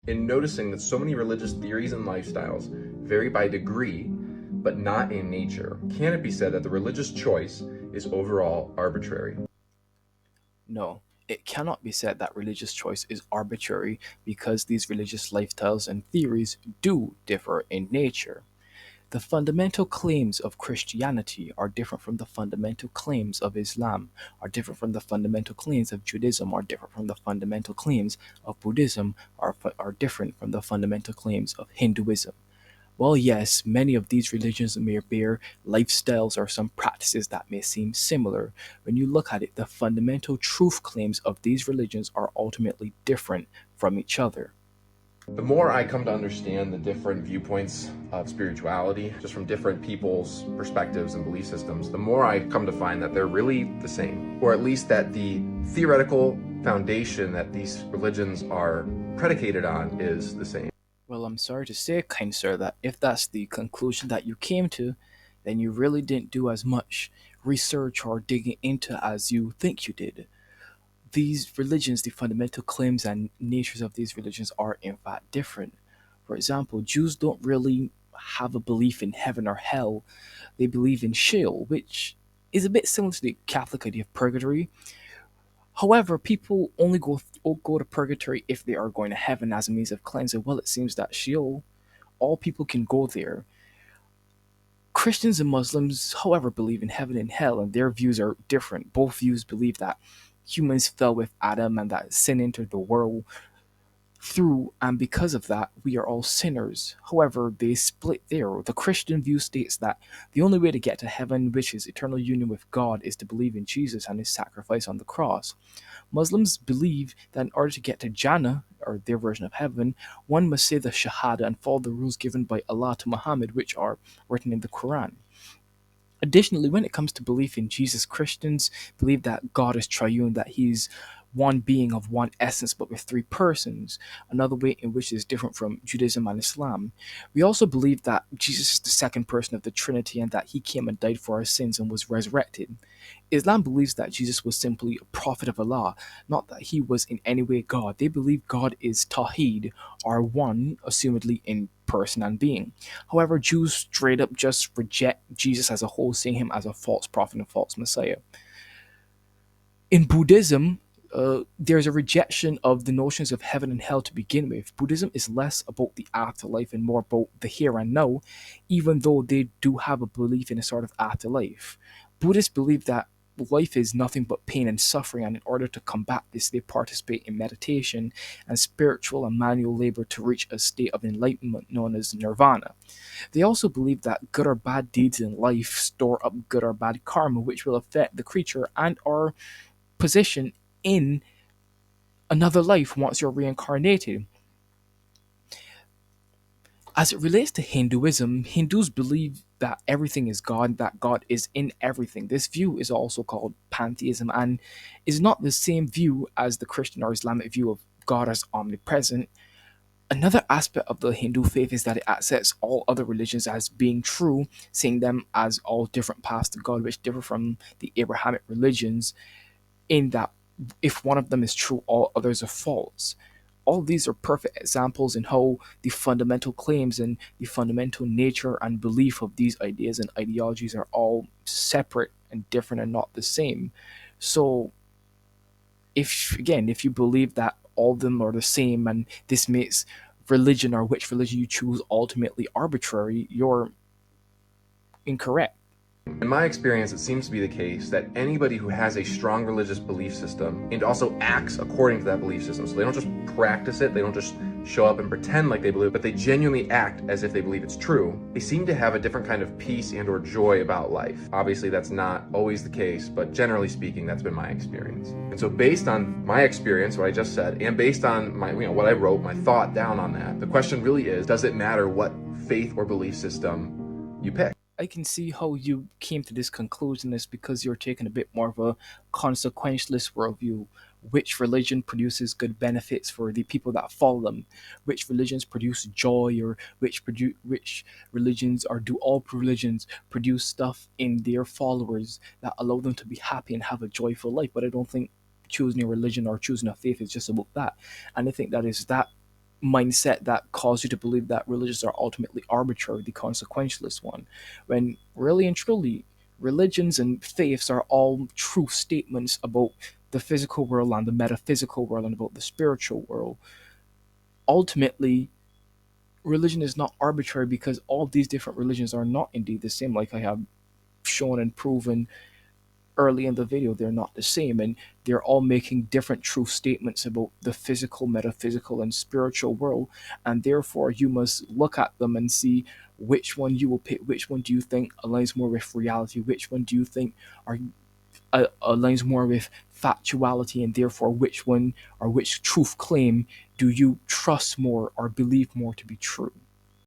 In noticing that so many religious theories and lifestyles vary by degree, but not in nature, can it be said that the religious choice is overall arbitrary? No, it cannot be said that religious choice is arbitrary because these religious lifestyles and theories do differ in nature. The fundamental claims of Christianity are different from the fundamental claims of Islam, are different from the fundamental claims of Judaism, are different from the fundamental claims of Buddhism, are different from the fundamental claims of Hinduism. Well, yes, many of these religions may bear lifestyles or some practices that may seem similar. When you look at it, the fundamental truth claims of these religions are ultimately different from each other. The more I come to understand the different viewpoints of spirituality, just from different people's perspectives and belief systems, the more I come to find that they're really the same, or at least that the theoretical foundation that these religions are predicated on is the same. Well, I'm sorry to say, kind sir, that if that's the conclusion that you came to, then you really didn't do as much research or digging into as you think you did. These religions, the fundamental claims and natures of these religions are in fact different. For example, Jews don't really have a belief in heaven or hell, they believe in Sheol, which is a bit similar to the Catholic idea of purgatory. However, people only go to purgatory if they are going to heaven as a means of cleansing. Well, it seems that Sheol, all people can go there. Christians and Muslims, however, believe in heaven and hell, and their views are different. Both views believe that humans fell with Adam and that sin entered the world through, and because of that, we are all sinners. However, they split there. The Christian view states that the only way to get to heaven, which is eternal union with God, is to believe in Jesus and his sacrifice on the cross. Muslims believe that in order to get to Jannah, or their version of heaven, one must say the Shahada and follow the rules given by Allah to Muhammad, which are written in the Quran. Additionally, when it comes to belief in Jesus, Christians believe that God is triune, that he's one being of one essence but with three persons, another way in which is different from Judaism and Islam. We also believe that Jesus is the second person of the Trinity and that he came and died for our sins and was resurrected. Islam believes that Jesus was simply a prophet of Allah, not that he was in any way God. They believe God is Tawheed, or one, assumedly in person and being. However, Jews straight up just reject Jesus as a whole, seeing him as a false prophet and false messiah. In Buddhism, there's a rejection of the notions of heaven and hell to begin with. Buddhism is less about the afterlife and more about the here and now, even though they do have a belief in a sort of afterlife. Buddhists believe that life is nothing but pain and suffering, and in order to combat this, they participate in meditation and spiritual and manual labor to reach a state of enlightenment known as nirvana. They also believe that good or bad deeds in life store up good or bad karma, which will affect the creature and our position in another life once you're reincarnated. As it relates to Hinduism, Hindus believe that everything is God, that God is in everything. This view is also called pantheism and is not the same view as the Christian or Islamic view of God as omnipresent. Another aspect of the Hindu faith is that it accepts all other religions as being true, seeing them as all different paths to God, which differ from the Abrahamic religions in that if one of them is true, all others are false. All these are perfect examples in how the fundamental claims and the fundamental nature and belief of these ideas and ideologies are all separate and different and not the same. So, if you believe that all of them are the same and this makes religion or which religion you choose ultimately arbitrary, you're incorrect. In my experience, it seems to be the case that anybody who has a strong religious belief system and also acts according to that belief system, so they don't just practice it, they don't just show up and pretend like they believe, but they genuinely act as if they believe it's true, they seem to have a different kind of peace and or joy about life. Obviously, that's not always the case, but generally speaking, that's been my experience. And so based on my experience, what I just said, and based on my, what I wrote, my thought down on that, the question really is, does it matter what faith or belief system you pick? I can see how you came to this conclusion is because you're taking a bit more of a consequentialist worldview. Which religion produces good benefits for the people that follow them? Which religions produce joy, or which religions, or do all religions produce stuff in their followers that allow them to be happy and have a joyful life? But I don't think choosing a religion or choosing a faith is just about that. And I think that is that mindset that cause you to believe that religions are ultimately arbitrary, the consequentialist one, when really and truly, religions and faiths are all true statements about the physical world and the metaphysical world and about the spiritual world. Ultimately, religion is not arbitrary because all these different religions are not indeed the same, like I have shown and proven early in the video. They're not the same, and they're all making different true statements about the physical, metaphysical, and spiritual world. And therefore, you must look at them and see which one you will pick. Which one do you think aligns more with reality? Which one do you think are aligns more with factuality? And therefore, which one or which truth claim do you trust more or believe more to be true?